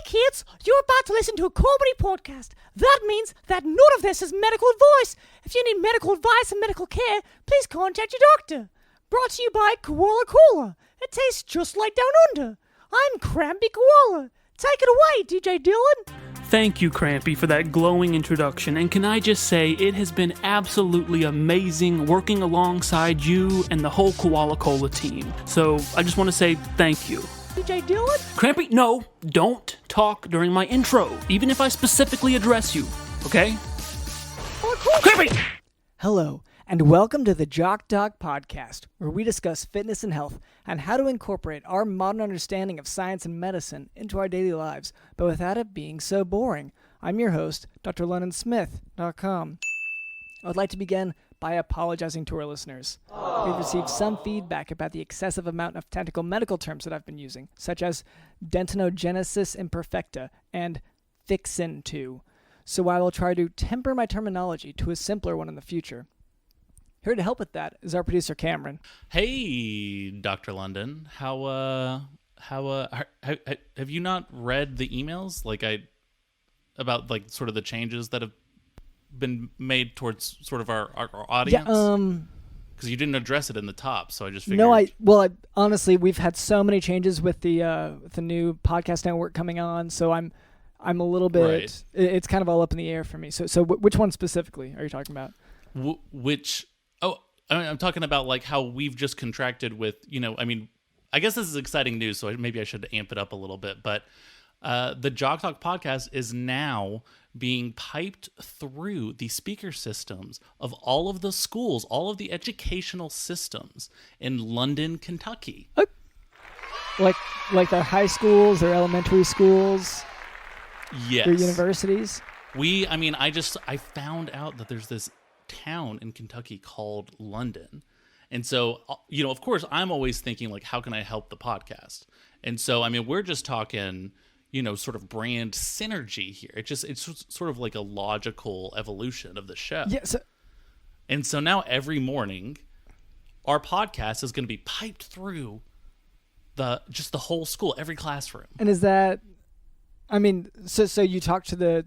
kids, you're about to listen to a comedy podcast. That means that none of this is medical advice. If you need medical advice and medical care, please contact your doctor. Brought to you by Koala Cola. It tastes just like Down Under. I'm Crampy Koala. Take it away, DJ Dylan. Thank you, Crampy, for that glowing introduction, and can I just say, it has been absolutely amazing working alongside you and the whole Koala Cola team. So, I just want to say thank you. DJ Dylan? Crampy, no, don't talk during my intro, even if I specifically address you, okay? Oh, cool. Crampy! Hello, and welcome to the Jock podcast, where we discuss fitness and health and how to incorporate our modern understanding of science and medicine into our daily lives, but without it being so boring. I'm your host, drlondonsmith.com. I would like to begin by apologizing to our listeners. We've received some feedback about the excessive amount of technical medical terms that I've been using, such as dentinogenesis imperfecta and fixin' to. So I will try to temper my terminology to a simpler one in the future. Here to help with that is our producer, Cameron. Hey, Dr. London. Have you not read the emails about sort of the changes that have been made towards sort of our audience? Yeah, because you didn't address it in the top, so I just figured. No, honestly, we've had so many changes with the new podcast network coming on, so I'm a little bit. Right. It's kind of all up in the air for me. So which one specifically are you talking about? I'm talking about how we've just contracted with, I guess this is exciting news, so maybe I should amp it up a little bit. But the Jock Talk podcast is now being piped through the speaker systems of all of the schools, all of the educational systems in London, Kentucky. Like their high schools, their elementary schools, yes, their universities. I found out that there's this town in Kentucky called London. And so, of course, I'm always thinking, how can I help the podcast? And so, we're just talking, sort of brand synergy here. It's sort of like a logical evolution of the show. Yes. And so now every morning, our podcast is going to be piped through the whole school, every classroom. And is that, so you talk to the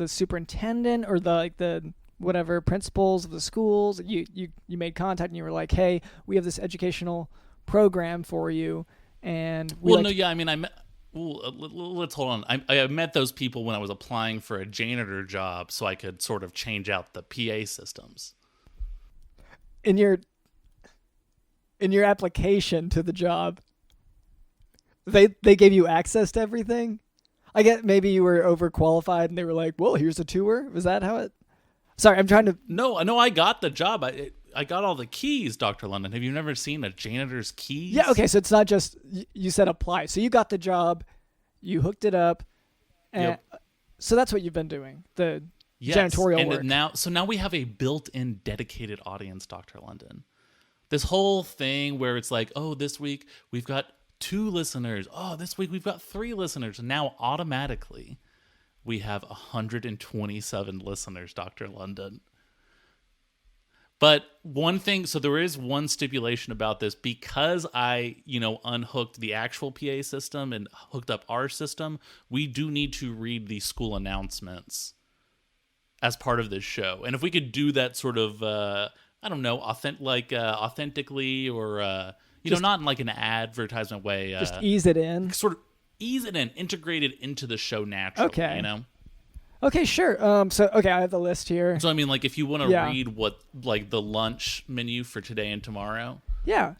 superintendent or the whatever principals of the schools, you made contact and you were like, hey, we have this educational program for you, and let's hold on. I met those people when I was applying for a janitor job, so I could sort of change out the PA systems. In your application to the job, they gave you access to everything. I get maybe you were overqualified and they were like, well, here's a tour. Was that how it? Sorry, I'm trying to... No, I got the job. I got all the keys, Dr. London. Have you never seen a janitor's keys? Yeah, okay, so it's not just... You said apply. So you got the job, you hooked it up, and yep. So that's what you've been doing, the janitorial work. Now we have a built-in dedicated audience, Dr. London. This whole thing where it's like, oh, this week we've got 2 listeners. Oh, this week we've got 3 listeners. And now automatically... we have 127 listeners, Dr. London. But one thing, so there is one stipulation about this. Because I, unhooked the actual PA system and hooked up our system, we do need to read the school announcements as part of this show. And if we could do that sort of, authentically or, not in an advertisement way. Just ease it in. Sort of. Ease it in, integrate it into the show naturally, Okay. Okay, sure. I have the list here. So, if you want to read what, the lunch menu for today and tomorrow. Yeah.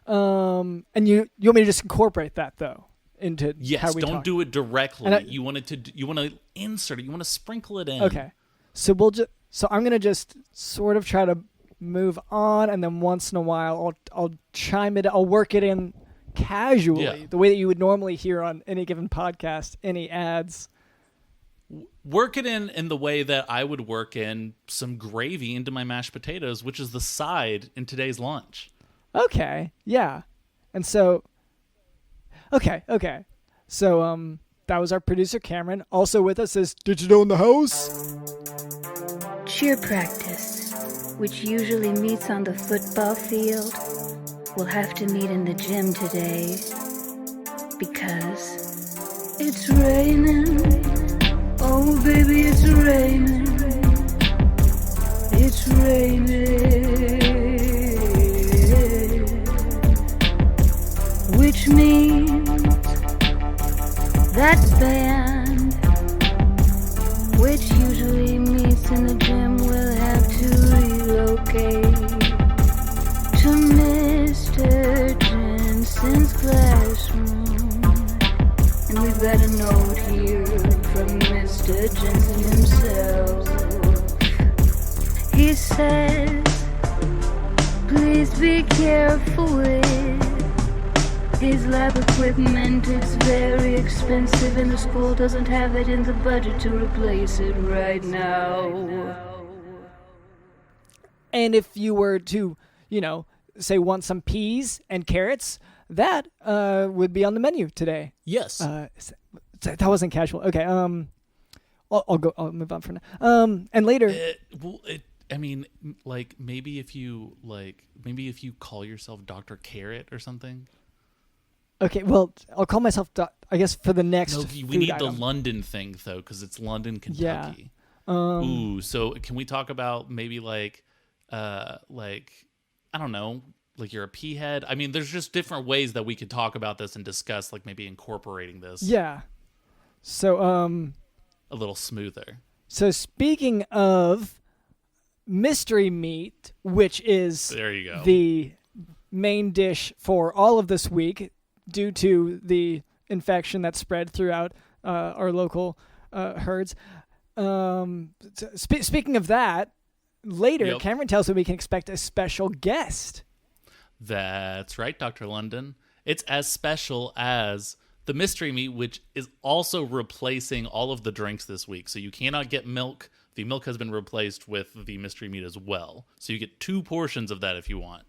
And you want me to just incorporate that, though, into how we don't talk? do it directly. You want to insert it. You want to sprinkle it in. Okay. So I'm going to just sort of try to move on, and then once in a while I'll chime it, I'll work it in casually, the way that you would normally hear on any given podcast, any ads. Work it in the way that I would work in some gravy into my mashed potatoes, which is the side in today's lunch. Okay, yeah. And so, okay. So, that was our producer, Cameron. Also with us is Digital in the House. Cheer practice, which usually meets on the football field, will have to meet in the gym today because It's raining. Oh, baby, it's raining. It's raining. Which means that band, which usually meets in the gym, will have to relocate to Mr. Jensen's classroom. And we've got a note here from Mr. Jensen himself. He says, please be careful with his lab equipment. It's very expensive and the school doesn't have it in the budget to replace it right now. And if you were to, say want some peas and carrots, that would be on the menu today. Yes. That wasn't casual. Okay. I'll move on for now. And later. Maybe if you call yourself Dr. Carrot or something. Okay, well, I'll call myself, I guess, for the next. No, we need item. the London thing though, because it's London, Kentucky. Yeah. So can we talk about maybe I don't know, like you're a pea head? I mean, there's just different ways that we could talk about this and discuss, like maybe incorporating this. Yeah. So a little smoother. So speaking of mystery meat, which is there you go, the main dish for all of this week, due to the infection that spread throughout our local herds. Speaking of that, later, Cameron tells me we can expect a special guest. That's right, Dr. London. It's as special as the mystery meat, which is also replacing all of the drinks this week. So you cannot get milk. The milk has been replaced with the mystery meat as well. So you get 2 portions of that if you want.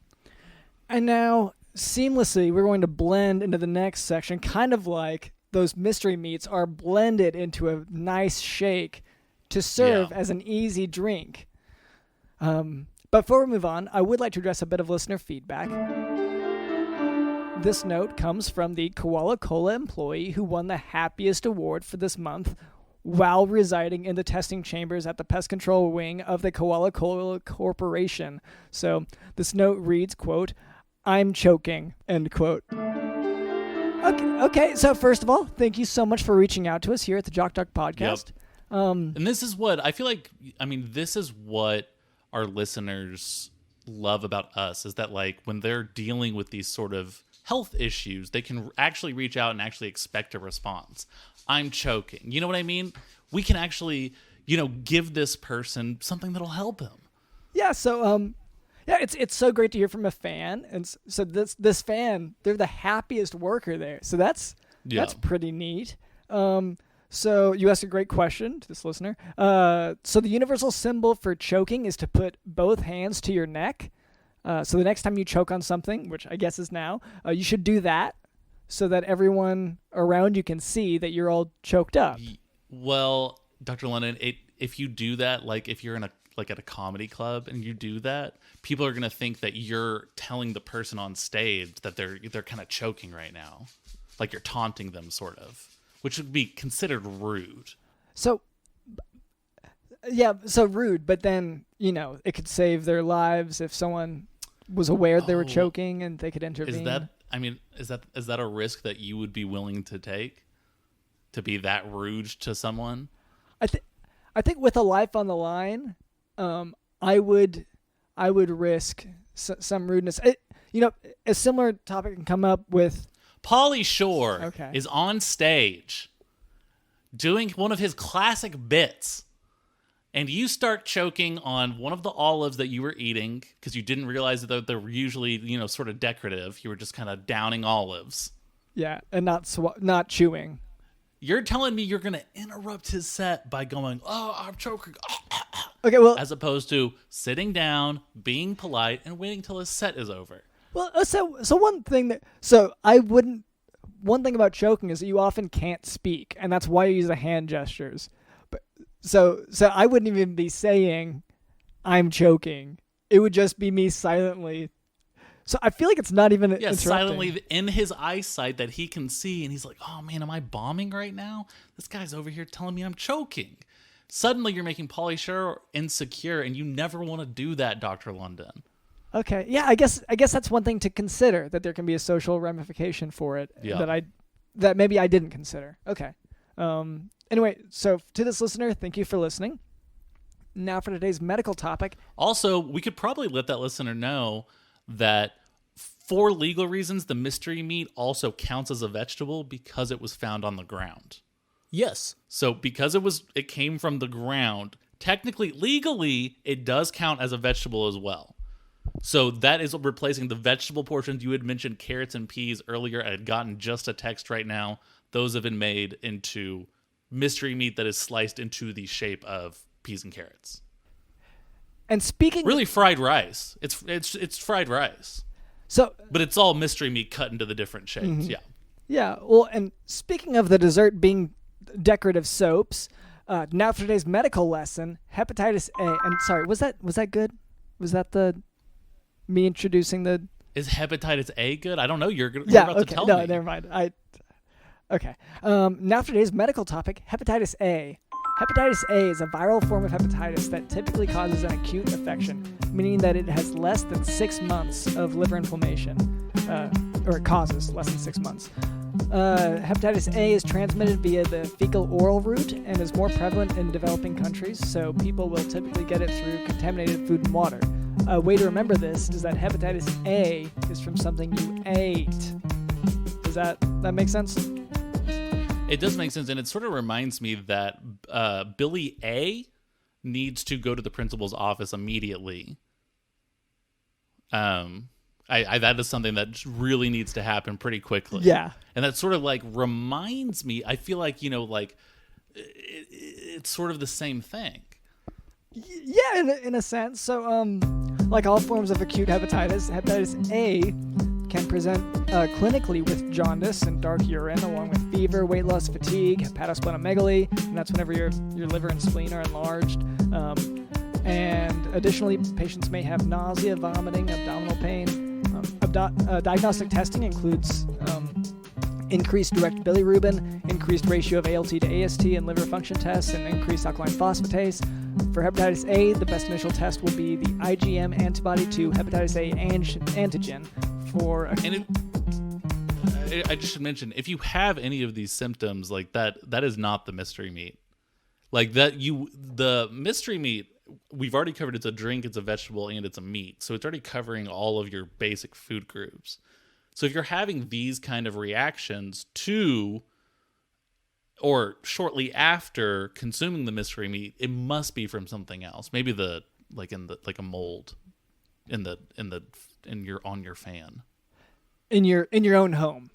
And now, seamlessly, we're going to blend into the next section, kind of like those mystery meats are blended into a nice shake to serve as an easy drink. But before we move on, I would like to address a bit of listener feedback. This note comes from the Koala Cola employee who won the happiest award for this month while residing in the testing chambers at the pest control wing of the Koala Cola Corporation. So this note reads, quote, "I'm choking," end quote. Okay. So first of all, thank you so much for reaching out to us here at the Jock Podcast. Yep. And this is what I feel like. I mean, this is what our listeners love about us, is that like when they're dealing with these sort of health issues, they can actually reach out and actually expect a response. I'm choking. You know what I mean? We can actually, give this person something that'll help him. Yeah. So, it's so great to hear from a fan, and so this fan, they're the happiest worker there. So that's pretty neat. So you asked a great question to this listener. So the universal symbol for choking is to put both hands to your neck. So the next time you choke on something, which I guess is now, you should do that so that everyone around you can see that you're all choked up. Well, Dr. London, if you do that, like if you're at a comedy club and you do that, people are going to think that you're telling the person on stage that they're kind of choking right now. Like you're taunting them, sort of, which would be considered rude. So rude, but then, it could save their lives if someone was aware they were choking and they could intervene. Is that a risk that you would be willing to take? To be that rude to someone? I think with a life on the line, I would risk some rudeness. A similar topic can come up with Pauly Shore is on stage doing one of his classic bits, and you start choking on one of the olives that you were eating because you didn't realize that they were usually, sort of decorative. You were just kind of downing olives. Yeah, and not chewing. You're telling me you're going to interrupt his set by going, "Oh, I'm choking." Okay, well, as opposed to sitting down, being polite, and waiting till his set is over. Well, one thing about choking is that you often can't speak, and that's why you use the hand gestures. But so I wouldn't even be saying I'm choking. It would just be me silently So I feel like it's not even Yeah, interrupting. silently in his eyesight that he can see, and he's like, oh man, am I bombing right now? This guy's over here telling me I'm choking. Suddenly you're making Pauly Shore insecure, and you never want to do that, Dr. London. Okay. Yeah, I guess that's one thing to consider, that there can be a social ramification for it that maybe I didn't consider. Okay. Anyway, so to this listener, thank you for listening. Now for today's medical topic. Also, we could probably let that listener know that for legal reasons, the mystery meat also counts as a vegetable because it was found on the ground. Yes. So because it came from the ground, technically, legally, it does count as a vegetable as well. So that is replacing the vegetable portions. You had mentioned carrots and peas earlier. I had gotten just a text right now. Those have been made into mystery meat that is sliced into the shape of peas and carrots. And speaking... Really fried rice. It's fried rice. So, but it's all mystery meat cut into the different shapes. Mm-hmm. Yeah. Yeah. Well, and speaking of the dessert being decorative soaps, now for today's medical lesson, hepatitis A. I'm sorry. Was that good? Was that me introducing the? Is hepatitis A good? I don't know. You're about okay. to tell me. No, never mind. Okay. Now for today's medical topic, hepatitis A. Hepatitis A is a viral form of hepatitis that typically causes an acute infection, meaning that it has less than 6 months of liver inflammation, or it causes less than 6 months. Hepatitis A is transmitted via the fecal-oral route and is more prevalent in developing countries, so people will typically get it through contaminated food and water. A way to remember this is that hepatitis A is from something you ate. Does that make sense? It does make sense, and it sort of reminds me that Billy A needs to go to the principal's office immediately. That is something that really needs to happen pretty quickly. Yeah. And that sort of like reminds me, I feel like, it's sort of the same thing. Yeah, in a sense. So, like all forms of acute hepatitis A can present clinically with jaundice and dark urine, along with fever, weight loss, fatigue, hepatosplenomegaly, and that's whenever your liver and spleen are enlarged. And additionally, patients may have nausea, vomiting, abdominal pain. Diagnostic testing includes increased direct bilirubin, increased ratio of ALT to AST and liver function tests, and increased alkaline phosphatase. For hepatitis A, the best initial test will be the IgM antibody to hepatitis A antigen. I just should mention, if you have any of these symptoms, like that is not the mystery meat. Like the mystery meat, we've already covered it's a drink, it's a vegetable, and it's a meat. So it's already covering all of your basic food groups. So if you're having these kind of reactions to or shortly after consuming the mystery meat, it must be from something else. Maybe a mold on your fan. In your own home.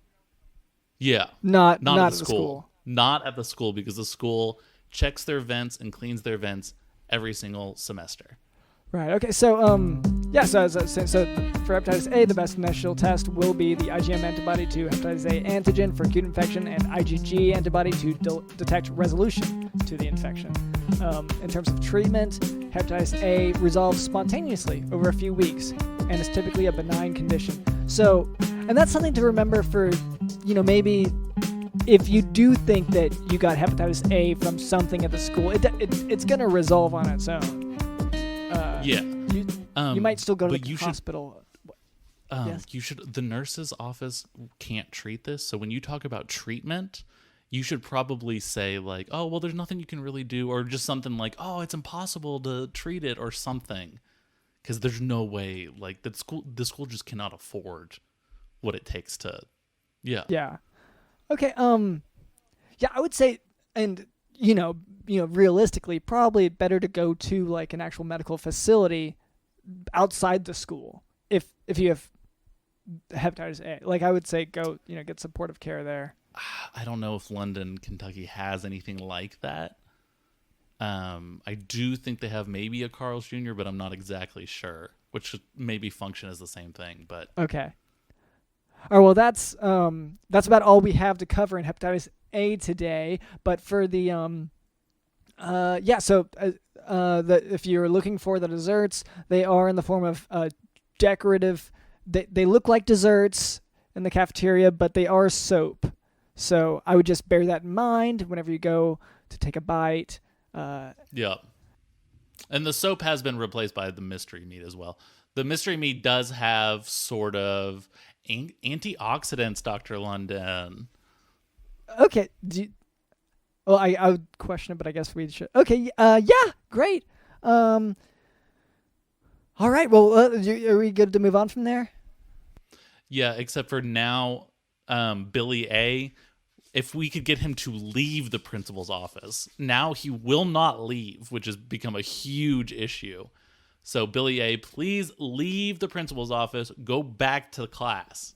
Yeah. Not at the school. Not at the school, because the school checks their vents and cleans their vents every single semester. Right. Okay. So so for hepatitis A, the best initial test will be the IgM antibody to hepatitis A antigen for acute infection and IgG antibody to detect resolution to the infection. In terms of treatment, hepatitis A resolves spontaneously over a few weeks and is typically a benign condition. So, and that's something to remember for, maybe if you do think that you got hepatitis A from something at the school, it's going to resolve on its own. You might still go to the hospital. Yes? The nurse's office can't treat this. So when you talk about treatment, you should probably say like, oh, well, there's nothing you can really do, or just something like, oh, it's impossible to treat it, or something. Because there's no way, like, the school just cannot afford what it takes to, yeah. Yeah. Okay. I would say, and realistically, probably better to go to like an actual medical facility outside the school if you have hepatitis A. Like, I would say go, get supportive care there. I don't know if London, Kentucky has anything like that. I do think they have maybe a Carl's Jr., but I'm not exactly sure, which should maybe function as the same thing. But okay. All right, well, that's about all we have to cover in hepatitis A today. But for the if you're looking for the desserts, they are in the form of decorative they look like desserts in the cafeteria, but they are soap. So I would just bear that in mind whenever you go to take a bite. Yeah. And the soap has been replaced by the mystery meat as well. The mystery meat does have sort of antioxidants, Dr. London. Okay. Well, I would question it, but I guess we should. Okay. Yeah. Great. All right. Well, are we good to move on from there? Yeah, except for now, Billy A., if we could get him to leave the principal's office. Now he will not leave, which has become a huge issue. So Billy A., please leave the principal's office. Go back to class.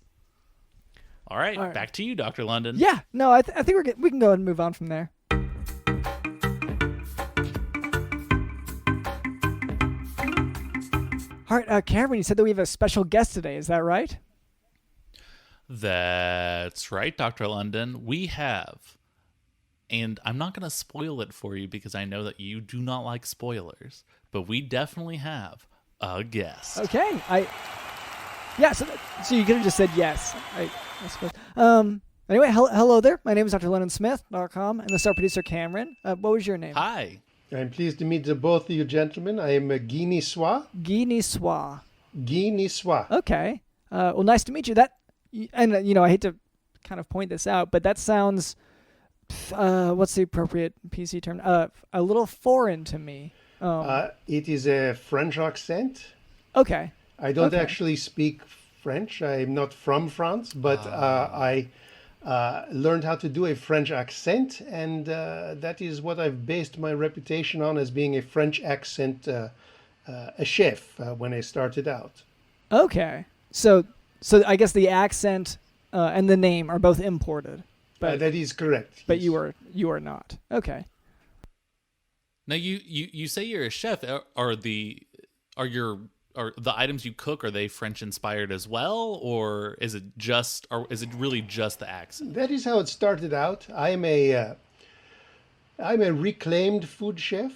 All right. Back to you, Dr. London. Yeah. No, I think we can go ahead and move on from there. All right, Cameron, you said that we have a special guest today. Is that right? That's right, Dr. London. We have, and I'm not going to spoil it for you because I know that you do not like spoilers, but we definitely have a guest. Okay. So you could have just said yes, I suppose. Anyway, hello there. My name is Dr. LennonSmith.com and the star producer Cameron. What was your name? Hi. I'm pleased to meet both of you gentlemen. I am Guy Niçoise. Guy Niçoise. Guy Niçoise. Okay. Well, nice to meet you. And I hate to kind of point this out, but that sounds, what's the appropriate PC term? A little foreign to me. It is a French accent. Okay. I don't actually speak French. I'm not from France, but I learned how to do a French accent, and that is what I've based my reputation on, as being a French accent a chef when I started out. Okay. So I guess the accent and the name are both imported. But that is correct. But yes. you are not. Okay. Now you say you're a chef. Are the items you cook, are they French inspired as well, or is it really just the accent? That is how it started out. I'm a reclaimed food chef.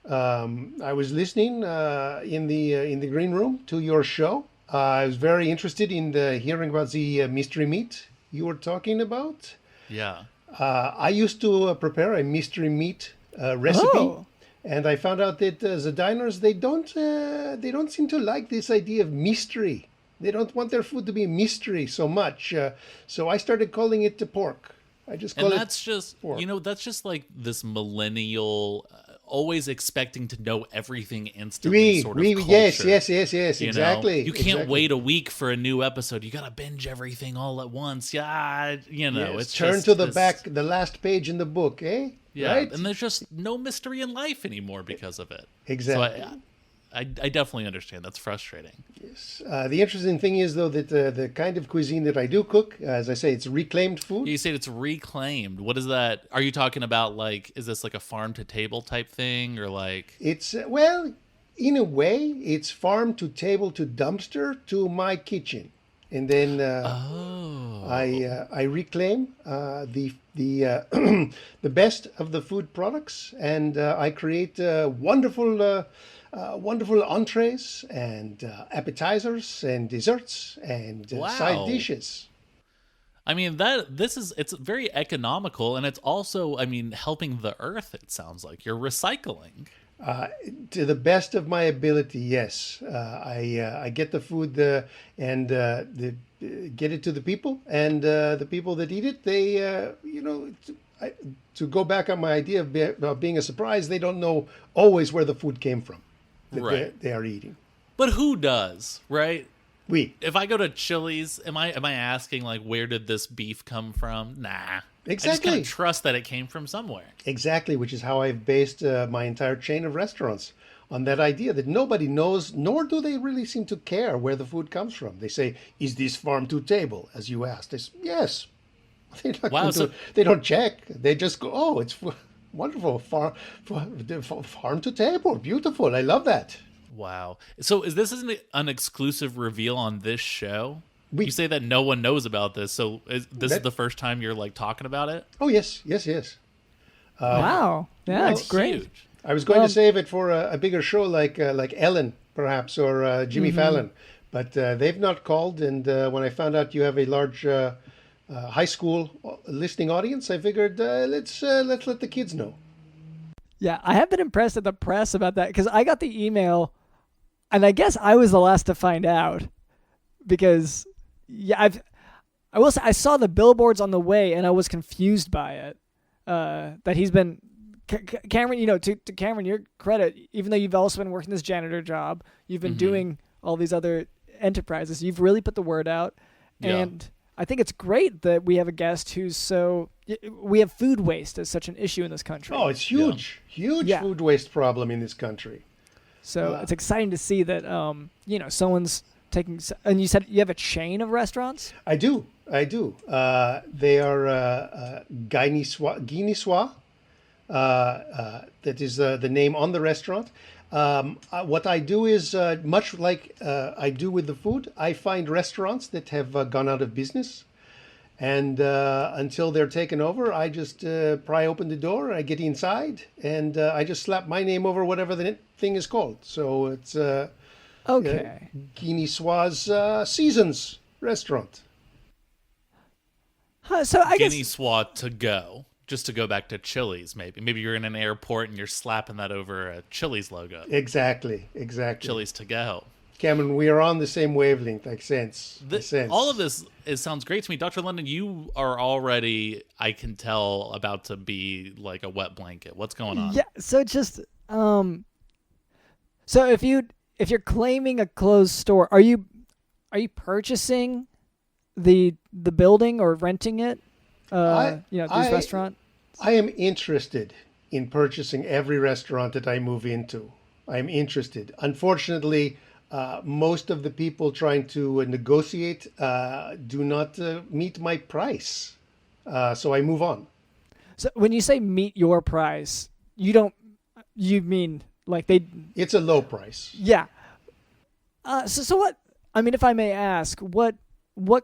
I was listening in the green room to your show. I was very interested in hearing about the mystery meat you were talking about. Yeah. I used to prepare a mystery meat recipe, and I found out that the diners they don't seem to like this idea of mystery. They don't want their food to be a mystery so much. So I started calling it the pork. I just call that's just pork. That's just like this millennial. Always expecting to know everything instantly sort of culture. Yes, exactly. You can't wait a week for a new episode. You got to binge everything all at once. Yeah, it's turn just to the last page in the book, eh? Yeah, right? And there's just no mystery in life anymore because of it. Exactly. So I definitely understand. That's frustrating. Yes. The interesting thing is, though, that the kind of cuisine that I do cook, as I say, it's reclaimed food. You said it's reclaimed. What is that? Are you talking about, like, is this like a farm to table type thing, or like? It's well, in a way, it's farm to table to dumpster to my kitchen, and then I reclaim the the best of the food products, and I create wonderful entrees and appetizers and desserts and side dishes. I mean, it's very economical, and it's also, helping the earth. It sounds like you're recycling. To the best of my ability, yes. I get the food and get it to the people, and the people that eat it, they to go back on my idea of being a surprise, they don't know always where the food came from that they are eating. But who does, right? If I go to Chili's, am I asking, like, where did this beef come from? Nah. Exactly. I just kind of trust that it came from somewhere. Exactly, which is how I've based my entire chain of restaurants on that idea that nobody knows, nor do they really seem to care where the food comes from. They say, "Is this farm to table?" As you asked. They say, yes. They don't check. They just go, "Oh, it's wonderful. Farm to table. Beautiful. I love that." Wow. So this an exclusive reveal on this show? You say that no one knows about this, so this is the first time you're, like, talking about it? Oh, yes. Wow. Yeah, it's great. Huge. I was going to save it for a bigger show like Ellen, perhaps, or Jimmy Fallon. But they've not called. And when I found out you have a large high school listening audience, I figured let's let the kids know. Yeah, I have been impressed at the press about that because I got the email, and I guess I was the last to find out because, yeah, I will say I saw the billboards on the way, and I was confused by it. That he's been Cameron, to Cameron, your credit, even though you've also been working this janitor job, you've been doing all these other enterprises. You've really put the word out, and I think it's great that we have a guest we have food waste as such an issue in this country. Oh, it's huge food waste problem in this country. So it's exciting to see that, someone's taking, and you said you have a chain of restaurants? I do. They are Guy Niçoise. That is the name on the restaurant. What I do is much like I do with the food. I find restaurants that have gone out of business, and until they're taken over, I just pry open the door, I get inside, and I just slap my name over whatever the thing is called. So it's okay. Guy Niçoise Seasons Restaurant. So I guess Guinea swat to go. Just to go back to Chili's, maybe you're in an airport and you're slapping that over a Chili's logo. Exactly. Chili's to go. Cameron, we are on the same wavelength. Makes sense. All of this sounds great to me. Dr. London, you are already, I can tell, about to be like a wet blanket. What's going on? Yeah, so just so if you're claiming a closed store, are you purchasing the building or renting it? This restaurant? I am interested in purchasing every restaurant that I move into. I'm interested. Unfortunately, most of the people trying to negotiate do not meet my price. So I move on. So when you say meet your price, you mean like they... It's a low price. Yeah. So what, I mean, if I may ask, what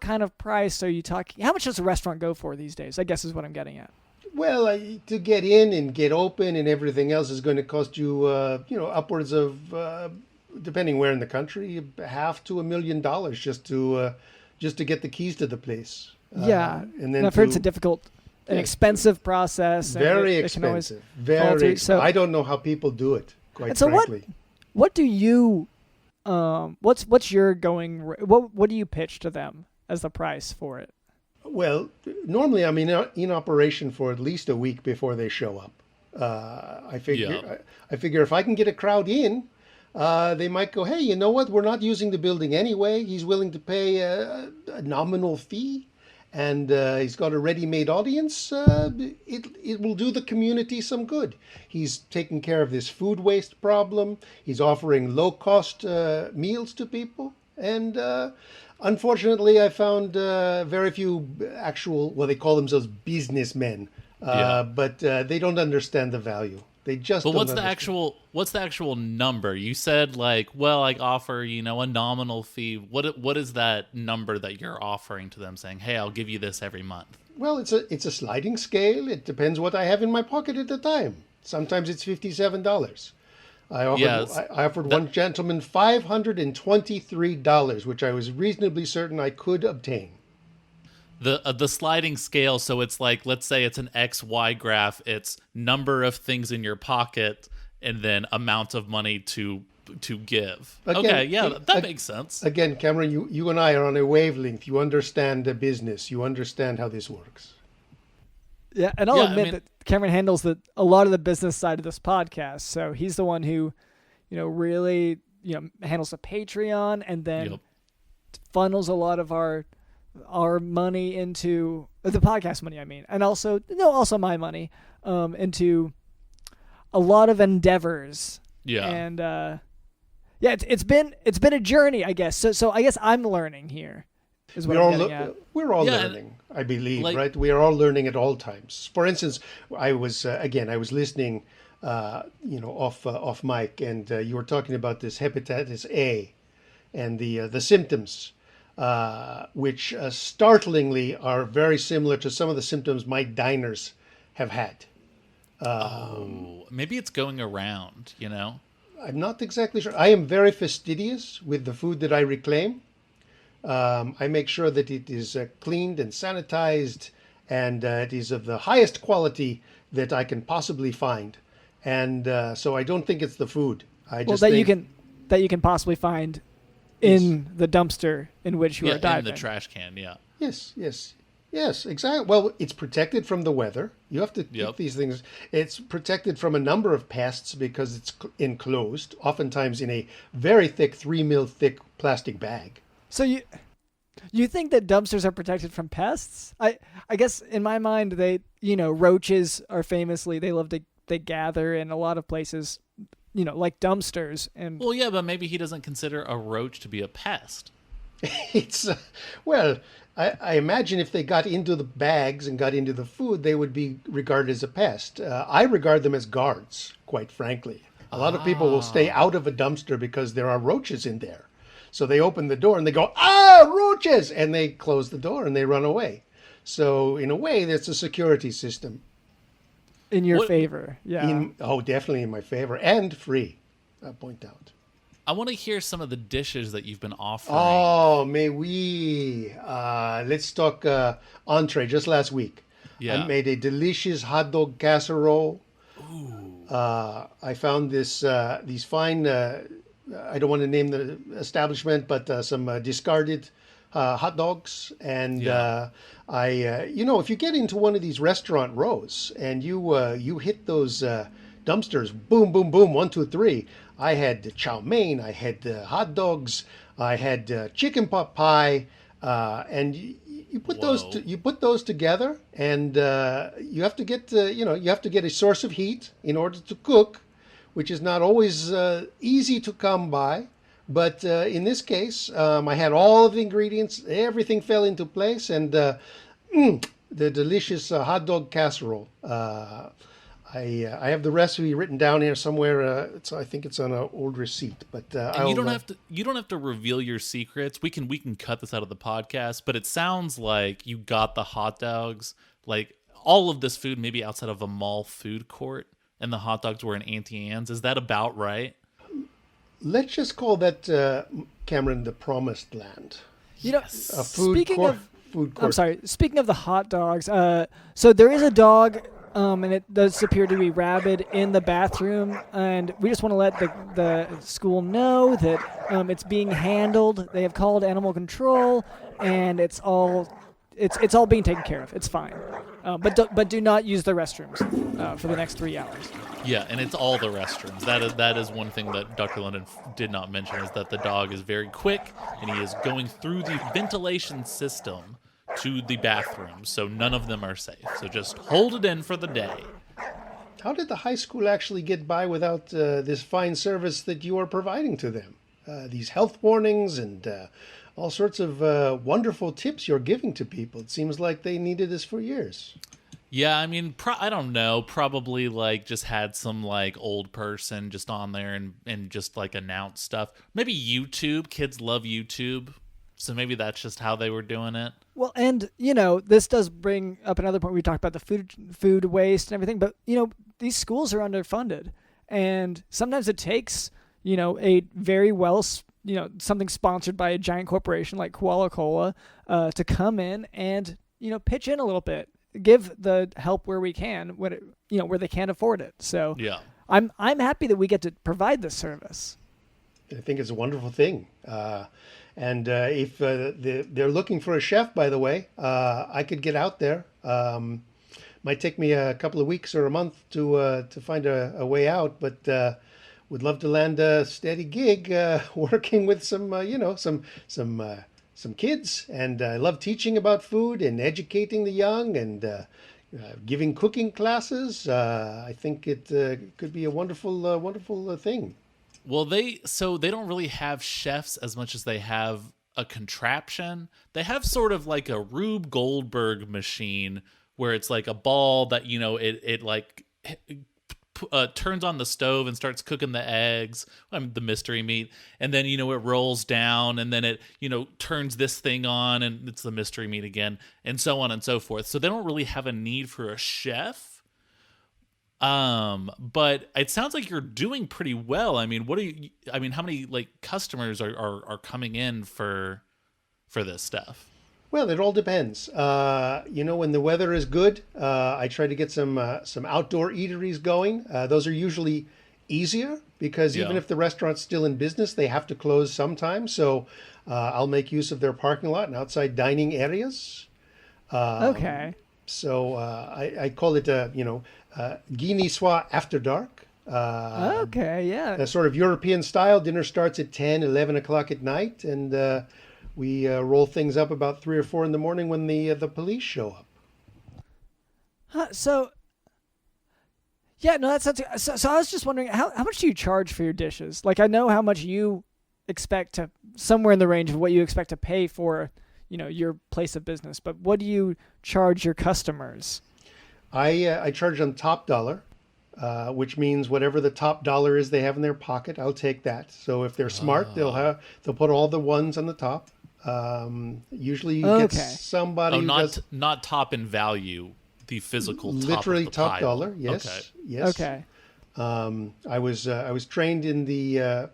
kind of price are you talking? How much does a restaurant go for these days? I guess is what I'm getting at. Well, to get in and get open and everything else is going to cost you, upwards of, depending where in the country, $500,000 to $1 million just to get the keys to the place. And then I've heard it's a difficult, an expensive process. Very expensive. Very. So I don't know how people do it. Quite so frankly. What do you? What's your going? What do you pitch to them as the price for it? Well, normally I'm in operation for at least a week before they show up. I figure if I can get a crowd in, they might go, hey, you know what? We're not using the building anyway. He's willing to pay a nominal fee, and he's got a ready-made audience. It will do the community some good. He's taking care of this food waste problem. He's offering low-cost meals to people. And unfortunately, I found very few actual, they call themselves businessmen, but they don't understand the value. They just. But what's the actual number? You said I offer a nominal fee. What is that number that you're offering to them? Saying, hey, I'll give you this every month. Well, it's a sliding scale. It depends what I have in my pocket at the time. Sometimes it's $57. I offered one gentleman $523, which I was reasonably certain I could obtain. The sliding scale, so it's like, let's say it's an XY graph. It's number of things in your pocket and then amount of money to give. That makes sense. Again, Cameron, you and I are on a wavelength. You understand the business. You understand how this works. Yeah, and I'll admit that Cameron handles a lot of the business side of this podcast. So he's the one who, really, handles the Patreon and then funnels a lot of our money into the podcast money. I mean, and also my money into a lot of endeavors. Yeah, and it's been a journey, I guess. So I guess I'm learning here. Is what I'm getting at. We're all learning, I believe, right? We are all learning at all times. For instance, I was listening, off mic, and you were talking about this hepatitis A, and the symptoms, which startlingly are very similar to some of the symptoms my diners have had. Maybe it's going around, I'm not exactly sure. I am very fastidious with the food that I reclaim. I make sure that it is cleaned and sanitized, and it is of the highest quality that I can possibly find. And so I don't think it's the food. I Well, just think that you can possibly find in the dumpster in which you are in diving. the trash can. Yeah. yes, exactly. Well, it's protected from the weather. You have to keep Yep. these things. It's protected from a number of pests because it's enclosed, oftentimes in a very thick, 3 mil thick plastic bag. So you think that dumpsters are protected from pests? I guess in my mind roaches are famously they gather in a lot of places, like dumpsters and Well, yeah, but maybe he doesn't consider a roach to be a pest. It's well, I imagine if they got into the bags and got into the food, they would be regarded as a pest. I regard them as guards, quite frankly. A lot of people will stay out of a dumpster because there are roaches in there. So they open the door and they go, roaches! And they close the door and they run away. So in a way, that's a security system. in your favor. Yeah. Definitely in my favor. And free, I'll point out. I want to hear some of the dishes that you've been offering. Oh, may we? Let's talk entree. Just last week, Yeah. I made a delicious hot dog casserole. I found these fine. I don't want to name the establishment, but some discarded hot dogs. And Yeah. if you get into one of these restaurant rows and you hit those dumpsters, boom, boom, boom, 1, 2, 3. I had chow mein, I had hot dogs, I had chicken pot pie, and you put those together, and you have to get a source of heat in order to cook, which is not always easy to come by. But in this case, I had all of the ingredients, everything fell into place, and the delicious hot dog casserole. I have the recipe written down here somewhere. I think it's on an old receipt. But And you don't have to reveal your secrets. We can cut this out of the podcast, but it sounds like you got the hot dogs, like all of this food maybe outside of a mall food court, and the hot dogs were in Auntie Anne's. Is that about right? Let's just call that Cameron the Promised Land. A food speaking court. of, Food court. I'm sorry. Speaking of the hot dogs, so there is a dog, and it does appear to be rabid in the bathroom, and we just want to let the school know that it's being handled. They have called animal control, and it's all being taken care of. It's fine, but do not use the restrooms for the next 3 hours. Yeah, and it's all the restrooms. That is one thing that Dr. London did not mention, is that the dog is very quick, and he is going through the ventilation system to the bathroom, so none of them are safe. So just hold it in for the day. How did the high school actually get by without this fine service that you are providing to them? These health warnings and all sorts of wonderful tips you're giving to people. It seems like they needed this for years. Yeah, I mean, I don't know. Probably just had some old person just on there and just announce stuff. Maybe YouTube. Kids love YouTube. So maybe that's just how they were doing it. Well, and this does bring up another point. We talked about the food waste and everything, but these schools are underfunded, and sometimes it takes a very something sponsored by a giant corporation like Koala Cola to come in and pitch in a little bit, give the help where we can when where they can't afford it. So Yeah. I'm happy that we get to provide this service. I think it's a wonderful thing. And if they're looking for a chef, by the way, I could get out there. Might take me a couple of weeks or a month to find a way out, but would love to land a steady gig working with some kids. And I love teaching about food and educating the young and giving cooking classes. I think it could be a wonderful thing. Well, they don't really have chefs as much as they have a contraption. They have sort of like a Rube Goldberg machine where it's like a ball that turns on the stove and starts cooking the eggs, the mystery meat, and then it rolls down, and then it turns this thing on, and it's the mystery meat again, and so on and so forth. So they don't really have a need for a chef. But it sounds like you're doing pretty well. I mean, how many like customers are coming in for this stuff? Well, it all depends. When the weather is good, I try to get some outdoor eateries going. Those are usually easier because even if the restaurant's still in business, they have to close sometimes. So I'll make use of their parking lot and outside dining areas. Okay. So I call it, Guy Niçoise after dark. Okay, yeah. A sort of European style. Dinner starts at 10, 11 o'clock at night, and we roll things up about 3 or 4 in the morning when the police show up. So that sounds. So I was just wondering, how much do you charge for your dishes? Like, I know how much you expect to, somewhere in the range of what you expect to pay for, your place of business. But what do you charge your customers? I charge them top dollar, which means whatever the top dollar is they have in their pocket, I'll take that. So if they're smart, they'll put all the ones on the top. Usually you get somebody not top in value, the physical top literally of the top pile. dollar. Yes. Okay. Yes. Okay. I was trained in the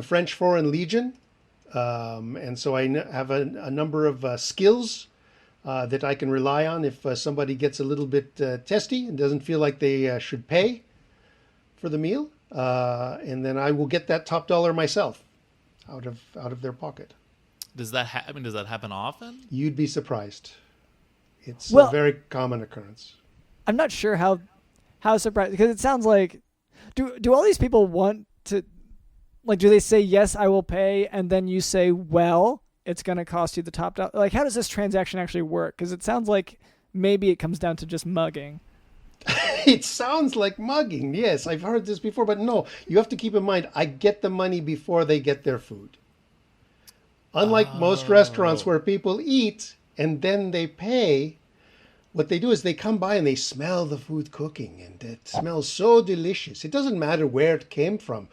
French Foreign Legion, and so I have a number of skills that I can rely on if somebody gets a little bit testy and doesn't feel like they should pay for the meal, and then I will get that top dollar myself out of their pocket. Does that happen often? You'd be surprised. It's Well, a very common occurrence. I'm not sure how surprised, because it sounds like, do all these people want to, like, do they say, yes, I will pay, and then you say, well, it's going to cost you the top dollar? Like, how does this transaction actually work? Because it sounds like maybe it comes down to just mugging. It sounds like mugging. Yes, I've heard this before, but no, you have to keep in mind, I get the money before they get their food. Unlike most restaurants where people eat and then they pay, what they do is they come by and they smell the food cooking, and it smells so delicious. It doesn't matter where it came from.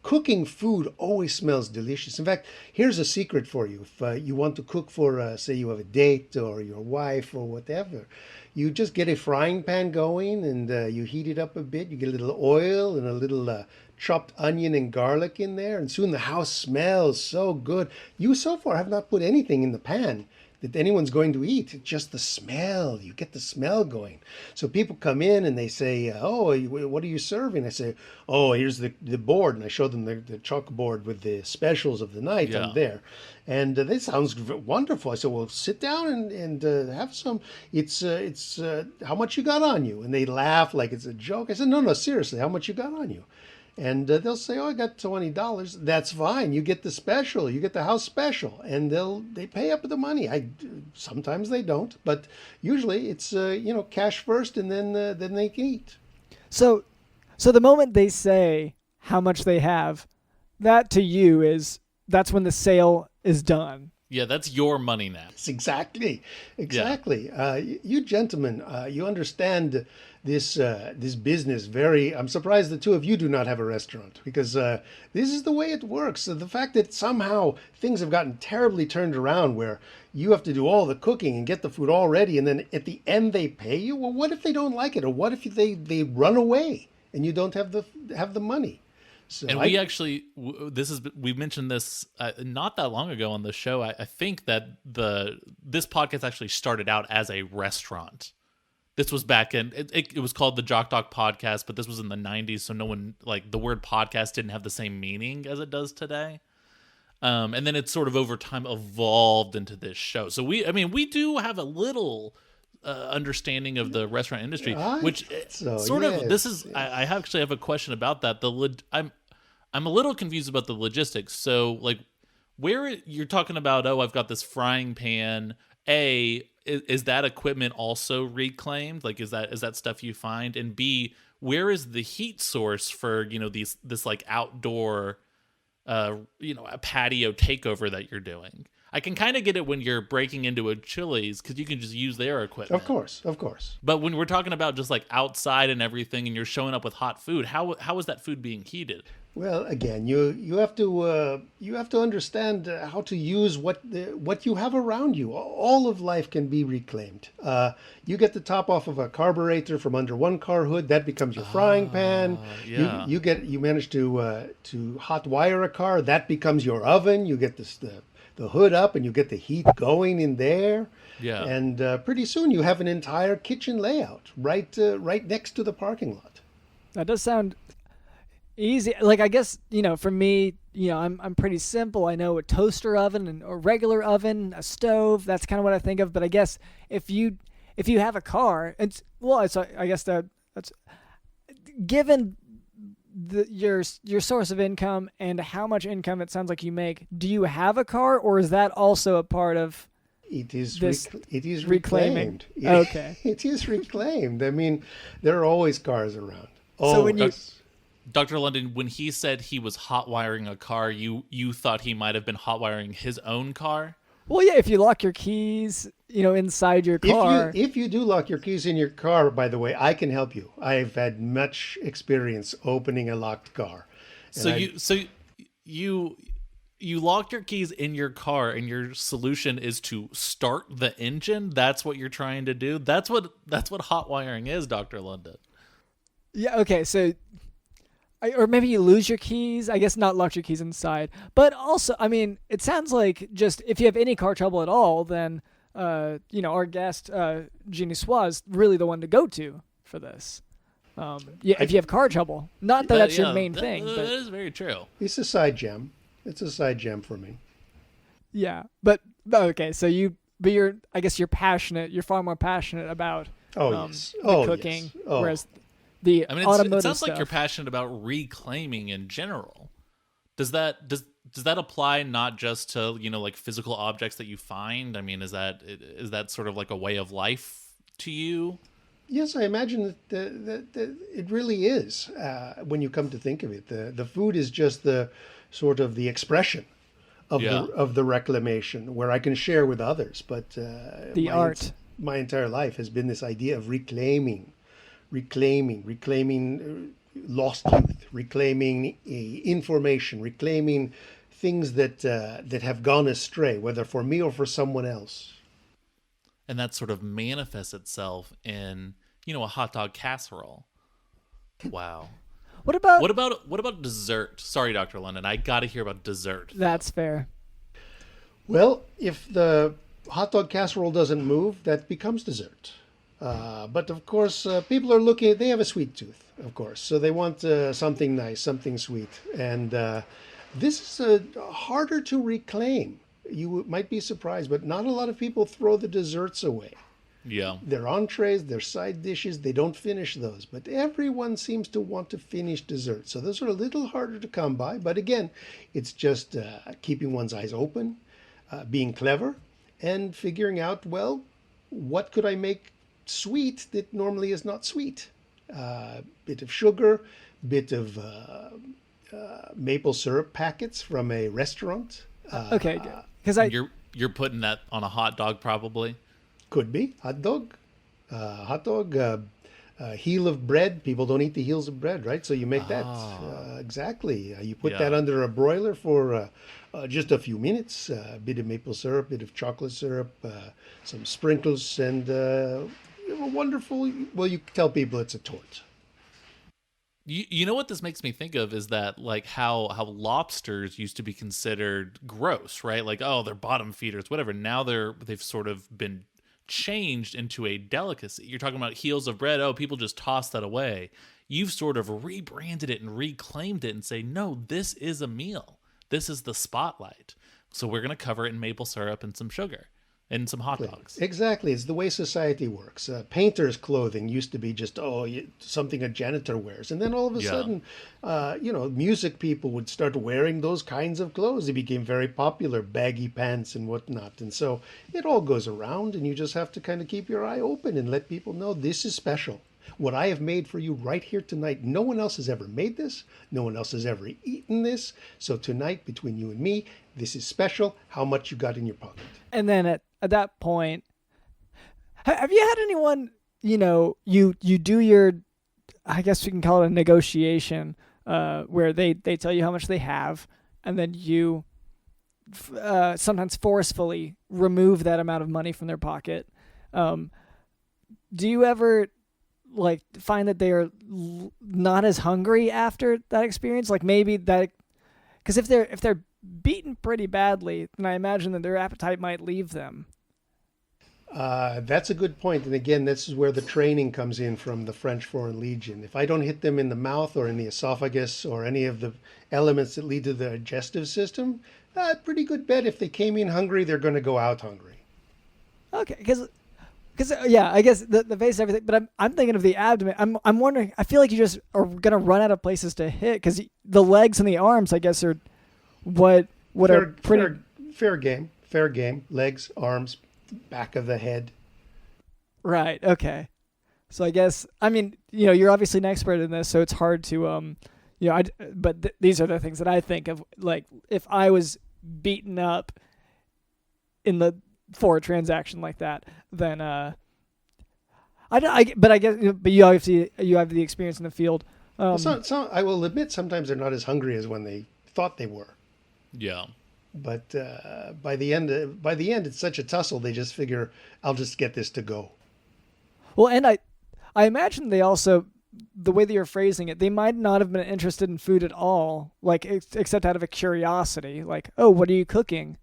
Cooking food always smells delicious. In fact, here's a secret for you. If you want to cook for, say you have a date or your wife or whatever, you just get a frying pan going and you heat it up a bit. You get a little oil and a little chopped onion and garlic in there, and soon the house smells so good. You so far have not put anything in the pan that anyone's going to eat. It's just the smell. You get the smell going. So people come in and they say, oh, what are you serving? I say, oh, here's the board. And I show them the chalkboard with the specials of the night on there. And this sounds wonderful. I said, well, sit down and have some. It's how much you got on you? And they laugh like it's a joke. I said, no, seriously, how much you got on you? And they'll say, oh, I got $20. That's fine. You get the special. You get the house special. And they pay up the money. Sometimes they don't. But usually it's, cash first, and then they can eat. So the moment they say how much they have, that to you that's when the sale is done. Yeah, that's your money now. Exactly. You gentlemen, you understand this business very. I'm surprised the two of you do not have a restaurant, because this is the way it works. So the fact that somehow things have gotten terribly turned around, where you have to do all the cooking and get the food all ready, and then at the end they pay you. Well, what if they don't like it, or what if they run away and you don't have the money? So and we mentioned this not that long ago on the show. I think that this podcast actually started out as a restaurant. This was back in, it was called the Jock podcast, but this was in the 90s, so no one, like, the word podcast didn't have the same meaning as it does today. And then it sort of over time evolved into this show. So we do have a little understanding of the restaurant industry, which sort of, this is, I actually have a question about that. I'm a little confused about the logistics. So, like, where you're talking about, oh, I've got this frying pan, is that equipment also reclaimed? Like, is that stuff you find? And B, where is the heat source for, this like outdoor, a patio takeover that you're doing? I can kind of get it when you're breaking into a Chili's, because you can just use their equipment. Of course. But when we're talking about just like outside and everything, and you're showing up with hot food, how is that food being heated? Well, again, you have to understand how to use what you have around you. All of life can be reclaimed. You get the top off of a carburetor from under one car hood, that becomes your frying pan. Yeah. You manage to hot wire a car, that becomes your oven. You get the hood up and you get the heat going in there. Yeah. And pretty soon you have an entire kitchen layout right next to the parking lot. That does sound easy. Like, I guess, for me, I'm pretty simple. I know a toaster oven and a regular oven, a stove. That's kind of what I think of. But I guess if you have a car, I guess that's given your source of income and how much income it sounds like you make. Do you have a car, or is that also a part of it is reclaiming? reclaimed? Okay. It is reclaimed. I mean, there are always cars around. So when you Dr. London, when he said he was hot wiring a car, you thought he might have been hot wiring his own car? Well, yeah, if you lock your keys, inside your car. If you do lock your keys in your car, by the way, I can help you. I've had much experience opening a locked car. You locked your keys in your car, and your solution is to start the engine? That's what you're trying to do? That's what hot wiring is, Dr. London. Yeah, okay, so or maybe you lose your keys. I guess not lock your keys inside. But also, I mean, it sounds like just if you have any car trouble at all, then, our guest, Guy Niçoise, really the one to go to for this. If you have car trouble. Not that that's your main thing. But that is very true. It's a side gem. It's a side gem for me. Yeah. But okay, so you're passionate. You're far more passionate about cooking. Yes. Oh. Whereas the automotive it sounds stuff, like you're passionate about reclaiming in general. Does that apply not just to like physical objects that you find? I mean, is that sort of like a way of life to you? Yes, I imagine that it really is. When you come to think of it, the food is just the sort of the expression of the reclamation, where I can share with others. But my entire life has been this idea of reclaiming lost youth, reclaiming information, reclaiming things that have gone astray, whether for me or for someone else. And that sort of manifests itself in, a hot dog casserole. Wow. What about what about dessert? Sorry, Dr. London, I got to hear about dessert. That's fair. Well, if the hot dog casserole doesn't move, that becomes dessert. But of course, people are they have a sweet tooth, of course. So they want something nice, something sweet. And this is harder to reclaim. You might be surprised, but not a lot of people throw the desserts away. Yeah. Their entrees, their side dishes, they don't finish those. But everyone seems to want to finish dessert. So those are a little harder to come by. But again, it's just keeping one's eyes open, being clever, and figuring out, well, what could I make sweet that normally is not sweet? Bit of sugar, bit of maple syrup packets from a restaurant. Okay, good. Because you're putting that on a hot dog, probably. Could be hot dog, heel of bread. People don't eat the heels of bread, right? So you make that exactly. You put that under a broiler for just a few minutes. A bit of maple syrup, bit of chocolate syrup, some sprinkles, and a wonderful. Well, you tell people it's a tort. You know what this makes me think of is that, like, how lobsters used to be considered gross, right? Like, oh, they're bottom feeders, whatever. Now they've sort of been changed into a delicacy. You're talking about heels of bread. Oh, people just toss that away. You've sort of rebranded it and reclaimed it and say, no, this is a meal. This is the spotlight. So we're going to cover it in maple syrup and some sugar. And some hot dogs. Exactly. It's the way society works. Painters' clothing used to be just, something a janitor wears. And then all of a sudden, music people would start wearing those kinds of clothes. They became very popular, baggy pants and whatnot. And so it all goes around, and you just have to kind of keep your eye open and let people know this is special. What I have made for you right here tonight, no one else has ever made this. No one else has ever eaten this. So tonight, between you and me, this is special. How much you got in your pocket? And then at that point, have you had anyone, you do your, I guess we can call it a negotiation where they tell you how much they have, and then you sometimes forcefully remove that amount of money from their pocket. Do you ever like find that they are not as hungry after that experience? Like maybe that, because if they're beaten pretty badly, then I imagine that their appetite might leave them. That's a good point. And again, this is where the training comes in from the French Foreign Legion. If I don't hit them in the mouth or in the esophagus or any of the elements that lead to the digestive system, pretty good bet if they came in hungry, they're going to go out hungry. Okay, because yeah, I guess the face and everything, but I'm thinking of the abdomen. I'm wondering. I feel like you just are going to run out of places to hit because the legs and the arms, I guess, are what are pretty fair game. Fair game. Legs, arms, back of the head. Right. Okay. So I guess, I mean, you're obviously an expert in this, so it's hard to but these are the things that I think of. Like if I was beaten up for a transaction like that, then but you obviously have the experience in the field. So I will admit sometimes they're not as hungry as when they thought they were. Yeah. But by the end, it's such a tussle. They just figure, I'll just get this to go. Well, and I imagine they also, the way that you're phrasing it, they might not have been interested in food at all, like except out of a curiosity, like, oh, what are you cooking?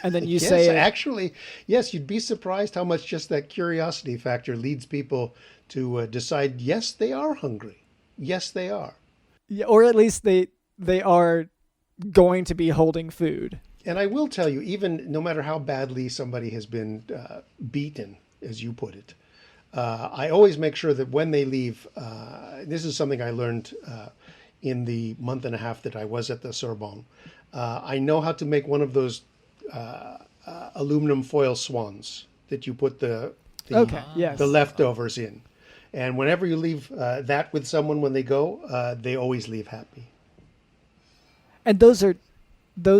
And then you yes, say, actually, yes, you'd be surprised how much just that curiosity factor leads people to decide, yes, they are hungry. Yes, they are. Yeah, or at least they are going to be holding food. And I will tell you, even no matter how badly somebody has been beaten, as you put it, I always make sure that when they leave, this is something I learned in the month and a half that I was at the Sorbonne. I know how to make one of those aluminum foil swans that you put the leftovers in. And whenever you leave that with someone when they go, they always leave happy. And those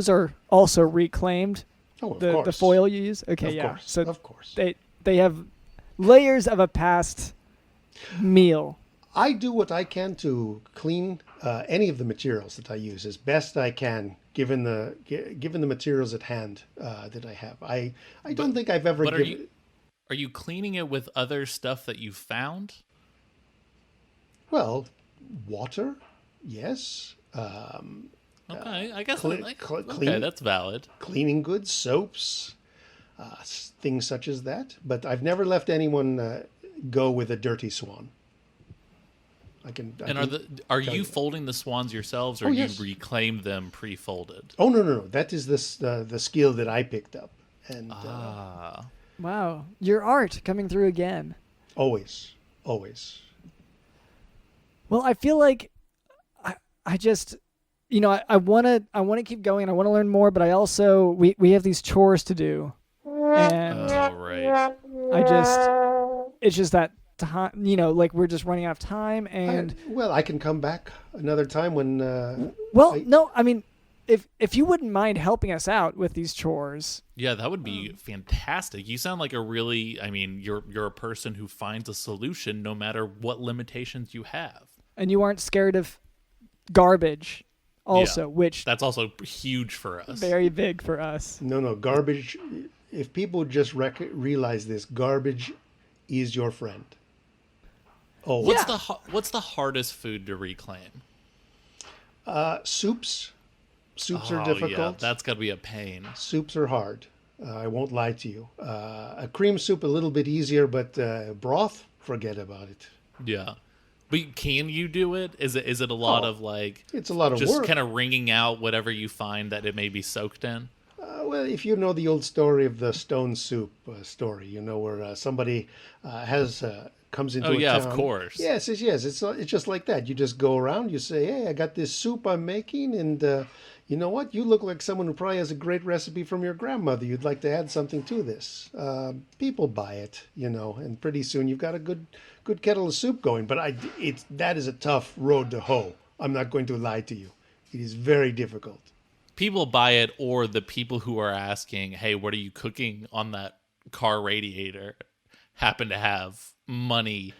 are also reclaimed. Oh, of course. The foil you use. Okay, of course. So of course. They have layers of a past meal. I do what I can to clean any of the materials that I use as best I can, given the materials at hand that I have. I don't think I've ever given. Are you cleaning it with other stuff that you found? Well, water, yes. Okay, I guess clean, that's valid. Cleaning goods, soaps, things such as that. But I've never left anyone go with a dirty swan. Are you folding the swans yourselves, or yes. you reclaim them pre-folded? Oh no! That is the skill that I picked up. And wow, your art coming through again. Always. Well, I feel like I just, I want to keep going. I want to learn more, but I also we have these chores to do, and right. It's just that time, like we're just running out of time. And I can come back another time when. No, I mean, if you wouldn't mind helping us out with these chores. Yeah, that would be fantastic. You sound like you're a person who finds a solution no matter what limitations you have. And you aren't scared of garbage also, which... That's also huge for us. Very big for us. No, garbage... If people just realize this, garbage is your friend. Oh, what's the hardest food to reclaim? Soups. Soups are difficult. Yeah, that's got to be a pain. Soups are hard. I won't lie to you. A cream soup a little bit easier, but broth, forget about it. Yeah. But can you do it? Is it a lot of like... It's a lot of just work. Just kind of wringing out whatever you find that it may be soaked in? Well, if you know the old story of the stone soup story, where somebody comes into a town. Oh, yeah, of course. Yes. It's just like that. You just go around, you say, hey, I got this soup I'm making, and you know what? You look like someone who probably has a great recipe from your grandmother. You'd like to add something to this. People buy it, and pretty soon you've got a good kettle of soup going. But that is a tough road to hoe. I'm not going to lie to you. It is very difficult. People buy it, or the people who are asking, hey, what are you cooking on that car radiator, happen to have money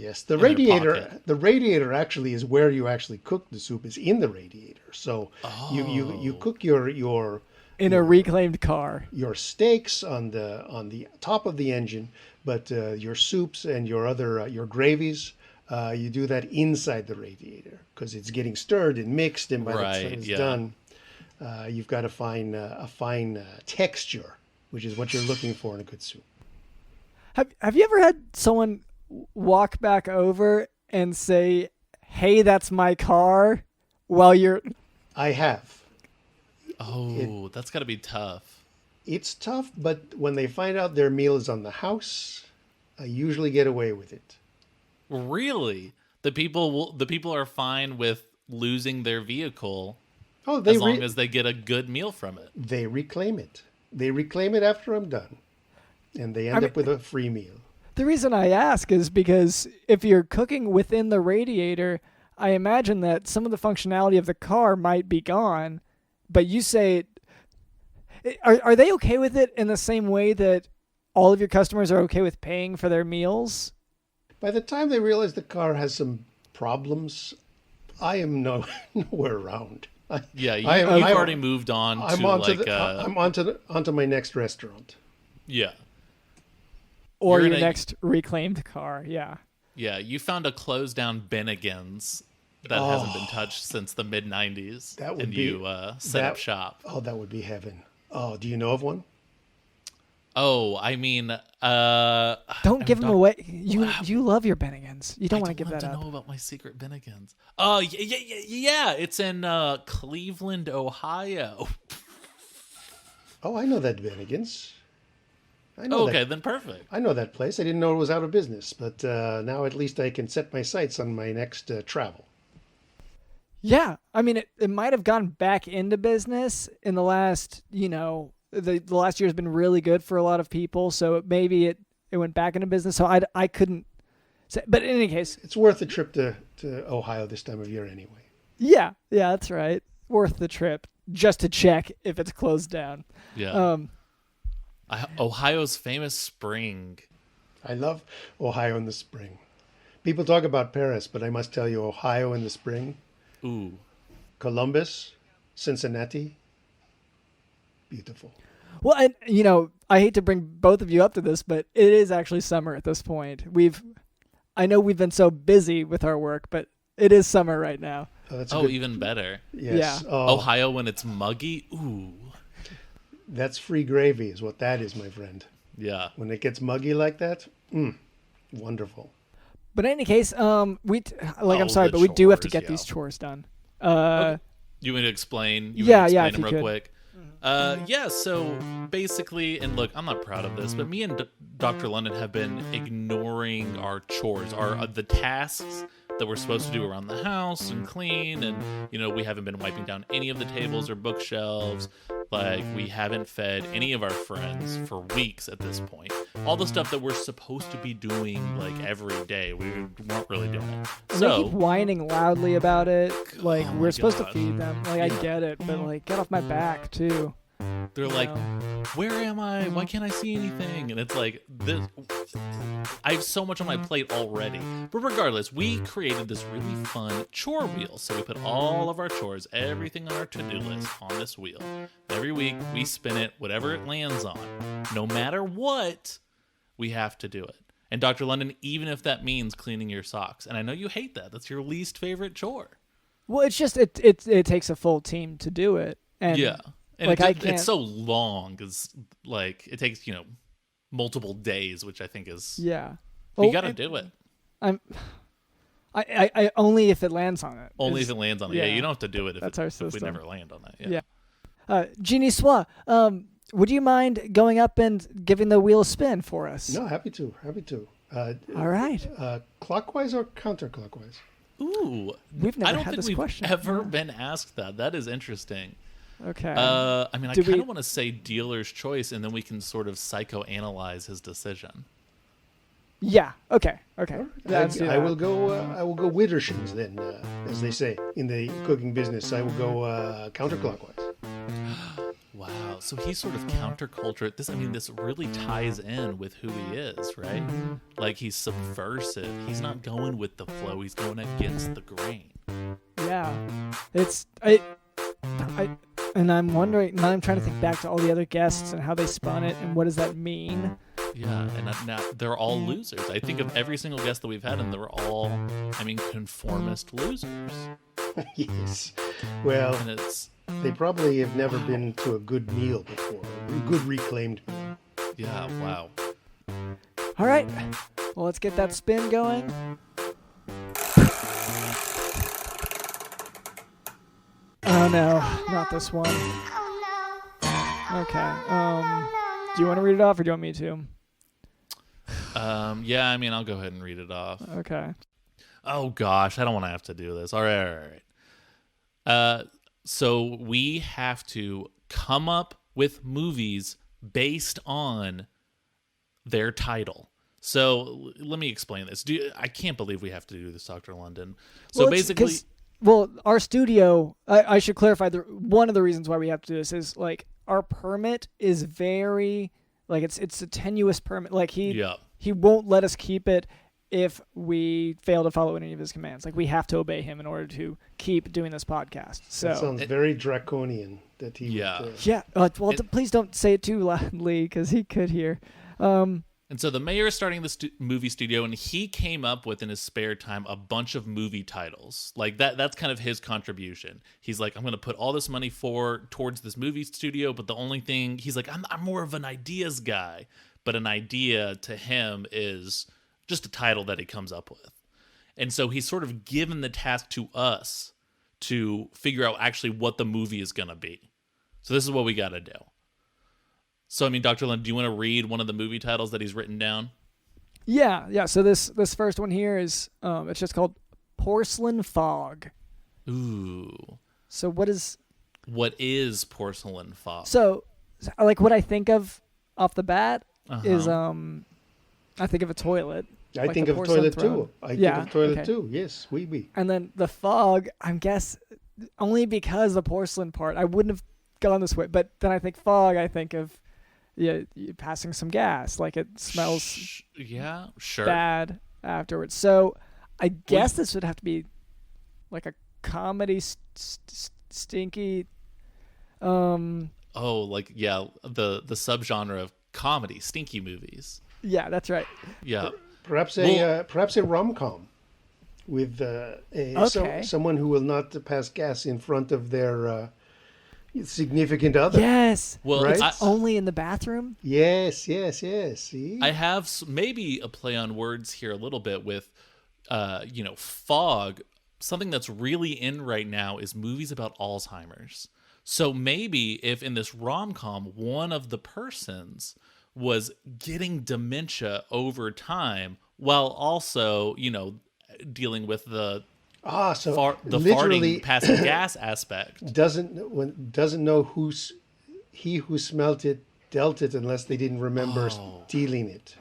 Yes, the in their radiator. pocket. The radiator actually is where you actually cook the soup. Is in the radiator. So you Oh. cook your In a reclaimed car. your steaks on the top of the engine, but your soups and your other your gravies, you do that inside the radiator because it's getting stirred and mixed, and by the time Right, it's yeah. done, you've got a fine texture, which is what you're looking for in a good soup. Have you ever had someone walk back over and say, "Hey, that's my car," while you're? I have. Oh, that's got to be tough. It's tough, but when they find out their meal is on the house, I usually get away with it. Really? The people are fine with losing their vehicle Oh, they as long as they get a good meal from it. they reclaim it. They reclaim it after I'm done, and they end up with a free meal. The reason I ask is because if you're cooking within the radiator, I imagine that some of the functionality of the car might be gone, but you say, are they okay with it in the same way that all of your customers are okay with paying for their meals? By the time they realize the car has some problems, I am nowhere around. Yeah, you've I'm already moved on I'm to onto like I'm onto my next restaurant. yeah. Or You're your in a- next reclaimed car, yeah. Yeah, you found a closed down Bennigan's that hasn't been touched since the mid '90s, That would and be- you set up that- shop. Oh, that would be heaven. Oh, do you know of one? Oh, I mean, Don't give them away. You love your Bennigans. You don't want to give want that to up. know about my secret Bennigan's. Oh, yeah. It's in Cleveland, Ohio. Oh, I know that Bennigan's. I know Okay, that. then perfect. I know that place. I didn't know it was out of business, but now at least I can set my sights on my next travel. Yeah, I mean, it might have gone back into business in the last, the last year has been really good for a lot of people, so maybe it went back into business. So I couldn't say, but in any case, It's worth a trip to Ohio this time of year anyway. yeah, that's right, worth the trip just to check if it's closed down. Yeah. Ohio's famous spring. I love Ohio in the spring. People talk about Paris, but I must tell you, Ohio in the spring, Ooh. Columbus, Cincinnati, beautiful. Well, and I hate to bring both of you up to this, but it is actually summer at this point. I know we've been so busy with our work, but it is summer right now. Oh, that's a Oh, good, even better. yes. yeah. Oh, Ohio when it's muggy. Ooh. that's free gravy, is what that is, my friend. Yeah. When it gets muggy like that, wonderful. But in any case, I'm sorry, the but we do have to chores, get yeah. these chores done. You want me to explain? You Yeah, want to yeah, explain if them you real could. quick? Yeah, so basically, and look, I'm not proud of this, but me and Dr. London have been ignoring our chores, the tasks that we're supposed to do around the house and clean, and we haven't been wiping down any of the tables or bookshelves. Like, we haven't fed any of our friends for weeks at this point. All the stuff that we're supposed to be doing like every day, we weren't really doing it. And they keep So whining loudly about it. Like, Oh my we're supposed to God. feed them. Like, I Yeah. get it, but like, get off my back too. they're like, where am I? Why can't I see anything? And it's like, I have so much on my plate already. But regardless, we created this really fun chore wheel. So we put all of our chores, everything on our to-do list on this wheel. Every week, we spin it, whatever it lands on. No matter what, we have to do it. And Dr. London, even if that means cleaning your socks. And I know you hate that. That's your least favorite chore. Well, it's just it takes a full team to do it. And Yeah. And like, I can't. it's so long because like it takes multiple days, which I think is Yeah. you got to do it. I only if it lands on it. Only is- if it lands on it. Yeah, yeah. you don't have to do it That's our if we system. never land on it. Yeah. Guy Niçoise, would you mind going up and giving the wheel a spin for us? No, happy to. All right. Clockwise or counterclockwise? Ooh, We've never I don't had think this we've question. ever been asked that. That is interesting. Okay. I mean, I Do kind we- of want to say dealer's choice, and then we can sort of psychoanalyze his decision. Yeah. Okay. Let's do I that. will go. I will go Widdershins then, as they say in the cooking business. I will go counterclockwise. Wow. so he's sort of counterculture. This really ties in with who he is, right? Like, he's subversive. He's not going with the flow. He's going against the grain. Yeah. And I'm wondering, now I'm trying to think back to all the other guests and how they spun it and what does that mean? Yeah, and now they're all losers. I think of every single guest that we've had, and they're all, conformist losers. Yes. Well, And it's, they probably have never been to a good meal before, a good reclaimed meal. yeah, wow. All right. Well, let's get that spin going. Oh, no. Not this one. Okay. Do you want to read it off or do you want me to? Yeah, I'll go ahead and read it off. Okay. Oh gosh, I don't want to have to do this. All right. So we have to come up with movies based on their title. So let me explain this. I can't believe we have to do this, Dr. London. So basically, our studio, I should clarify, one of the reasons why we have to do this is, like, our permit is very, like, it's a tenuous permit. Like, he won't let us keep it if we fail to follow any of his commands. Like, we have to obey him in order to keep doing this podcast. So That sounds very draconian that he would, please don't say it too loudly because he could hear. and so the mayor is starting the movie studio, and he came up with, in his spare time, a bunch of movie titles. Like, that's kind of his contribution. He's like, I'm going to put all this money towards this movie studio, but the only thing, he's like, I'm more of an ideas guy. But an idea to him is just a title that he comes up with. And so he's sort of given the task to us to figure out actually what the movie is going to be. So this is what we got to do. So, Dr. Lynn, do you want to read one of the movie titles that he's written down? Yeah. So this first one here is, it's just called Porcelain Fog. Ooh. So what is porcelain fog? So, like, what I think of off the bat is, I think of a toilet. I like think the of porcelain toilet throne. too. I think of toilet too. Yes, we. And then the fog, I guess, only because the porcelain part, I wouldn't have gone this way. But then I think fog, I think of you passing some gas, like it smells bad afterwards. So I guess this would have to be like a comedy stinky. The subgenre of comedy, stinky movies. Yeah, that's right. Yeah. Perhaps a rom-com with someone who will not pass gas in front of their significant other. Yes. Well, right? It's only in the bathroom. Yes. See? I have maybe a play on words here a little bit with, fog. Something that's really in right now is movies about Alzheimer's. So maybe if in this rom-com, one of the persons was getting dementia over time while also, dealing with the farting, passing gas aspect. Doesn't know he who smelt it dealt it unless they didn't remember stealing it.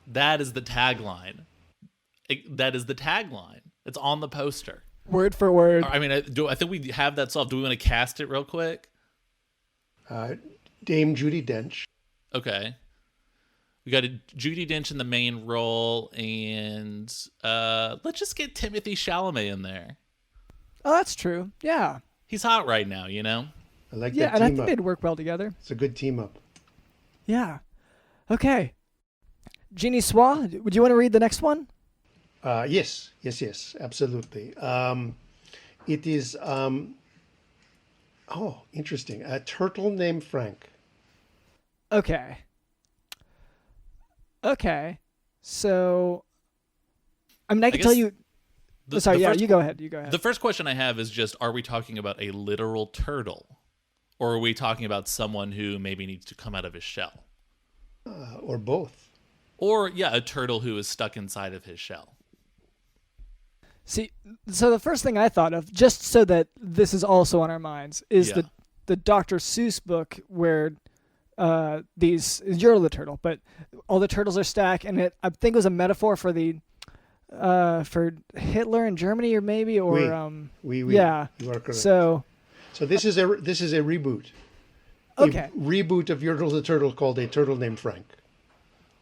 That is the tagline. It's on the poster. Word for word. I think we have that solved. Do we want to cast it real quick? Dame Judi Dench. Okay. We got Judi Dench in the main role, and let's just get Timothée Chalamet in there. Oh, that's true. Yeah. He's hot right now, I like that Yeah, team and I think up. they'd work well together. It's a good team up. Yeah. Okay. Guy Niçoise, would you want to read the next one? Yes, absolutely. It is, interesting. A turtle named Frank. Okay. So, I can guess tell you. the You go ahead. The first question I have is just, are we talking about a literal turtle? Or are we talking about someone who maybe needs to come out of his shell? Or both. Or, a turtle who is stuck inside of his shell. See, so the first thing I thought of, just so that this is also on our minds, is the Dr. Seuss book where you're the turtle, but all the turtles are stacked, and I think it was a metaphor for for Hitler in Germany, or Yeah, you are correct. So this is a reboot. Okay. reboot of Yertle the Turtle called A Turtle Named Frank.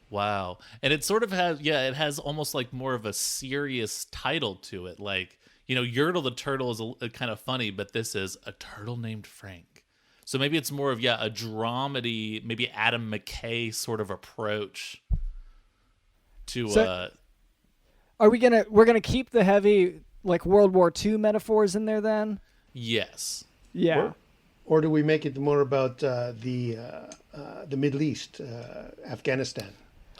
Wow. And it sort of has, it has almost like more of a serious title to it. Like, Yertle the Turtle is a kind of funny, but this is A Turtle Named Frank. So maybe it's more of, a dramedy, maybe Adam McKay sort of approach to... we're gonna keep the heavy, like, World War II metaphors in there then? Yes. Yeah. Or do we make it more about the Middle East, Afghanistan?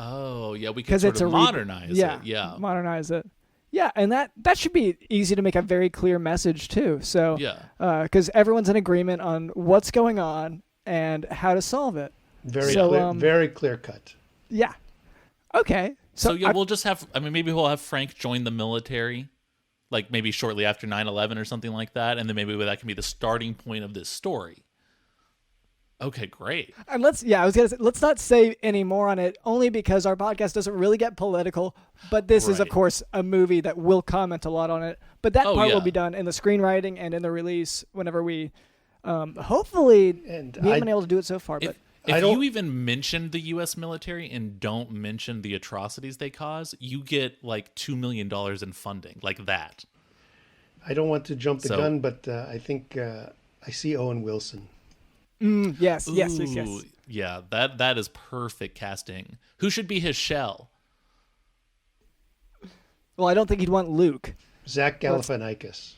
Oh, yeah, we can sort of modernize it. Yeah. Modernize it. Yeah, and that should be easy to make a very clear message, too. So, because everyone's in agreement on what's going on and how to solve it. Very clear cut. Yeah. Okay. So we'll just have, maybe we'll have Frank join the military, like maybe shortly after 9/11 or something like that, and then maybe that can be the starting point of this story. Okay, great. And let's not say any more on it, only because our podcast doesn't really get political, but this is, of course, a movie that will comment a lot on it. But that part will be done in the screenwriting and in the release whenever we, hopefully, we haven't been able to do it so far. But if you even mention the U.S. military and don't mention the atrocities they cause, you get like $2 million in funding, like that. I don't want to jump the gun, but I think I see Owen Wilson. Yes. Yeah, that is perfect casting. Who should be his shell? Well, I don't think he'd want Luke. Zach Galifianakis.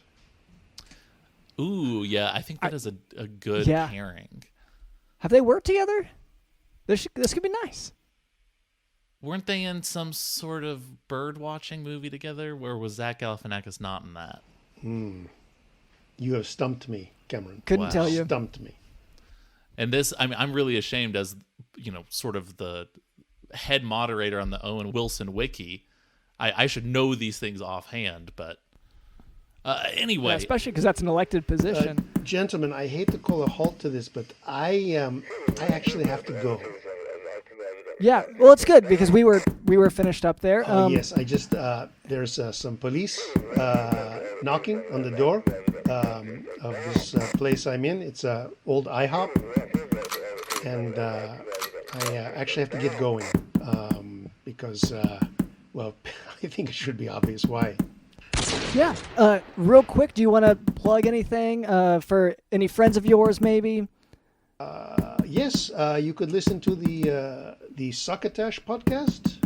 Ooh, yeah, I think that is a good pairing. Have they worked together? This could be nice. Weren't they in some sort of bird watching movie together? Where was Zach Galifianakis not in that? You have stumped me, Cameron. Couldn't tell you. Stumped me. And this, I'm really ashamed as, sort of the head moderator on the Owen Wilson wiki. I should know these things offhand, but anyway. Yeah, especially because that's an elected position. Gentlemen, I hate to call a halt to this, but I actually have to go. Yeah, well, it's good because we were finished up there. Yes, I just there's some police knocking on the door of this place I'm in. It's a old IHOP, and I actually have to get going because I think it should be obvious why. Yeah. Real quick, do you want to plug anything for any friends of yours, maybe? Yes, you could listen to the Succotash podcast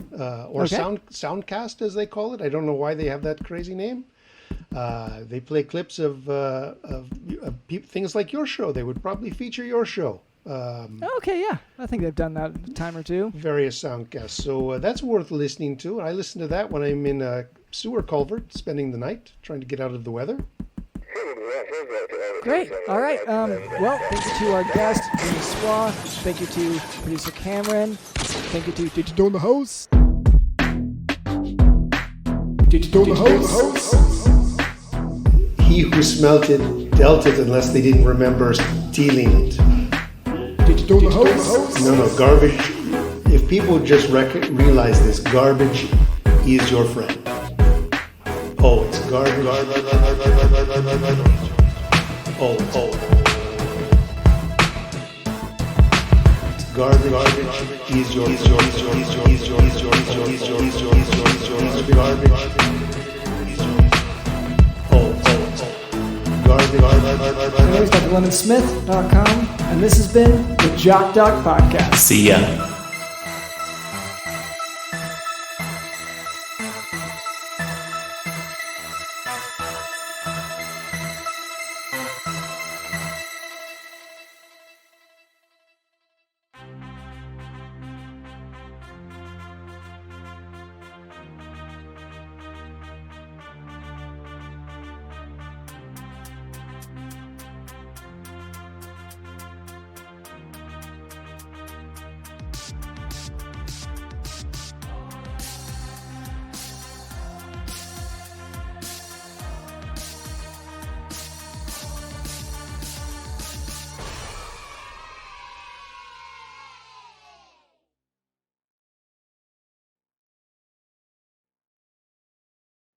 or Soundcast, as they call it. I don't know why they have that crazy name. They play clips of things like your show. They would probably feature your show. Okay, yeah. I think they've done that a time or two. Various soundcasts. So that's worth listening to. I listen to that when I'm in a sewer culvert, spending the night, trying to get out of the weather. Great. All right. Well, thank you to our guest, Guy Niçoise. Thank you to producer Cameron. Thank you to Digital the host. Digital the host. He who smelt it dealt it unless they didn't remember stealing it. Digital the host. No, garbage. If people just realize this, garbage is your friend. Oh, it's garbage. Oh. It's garbage. Is your garbage. My name is DrLondonSmith.com, and this has been the Jock Podcast. See ya.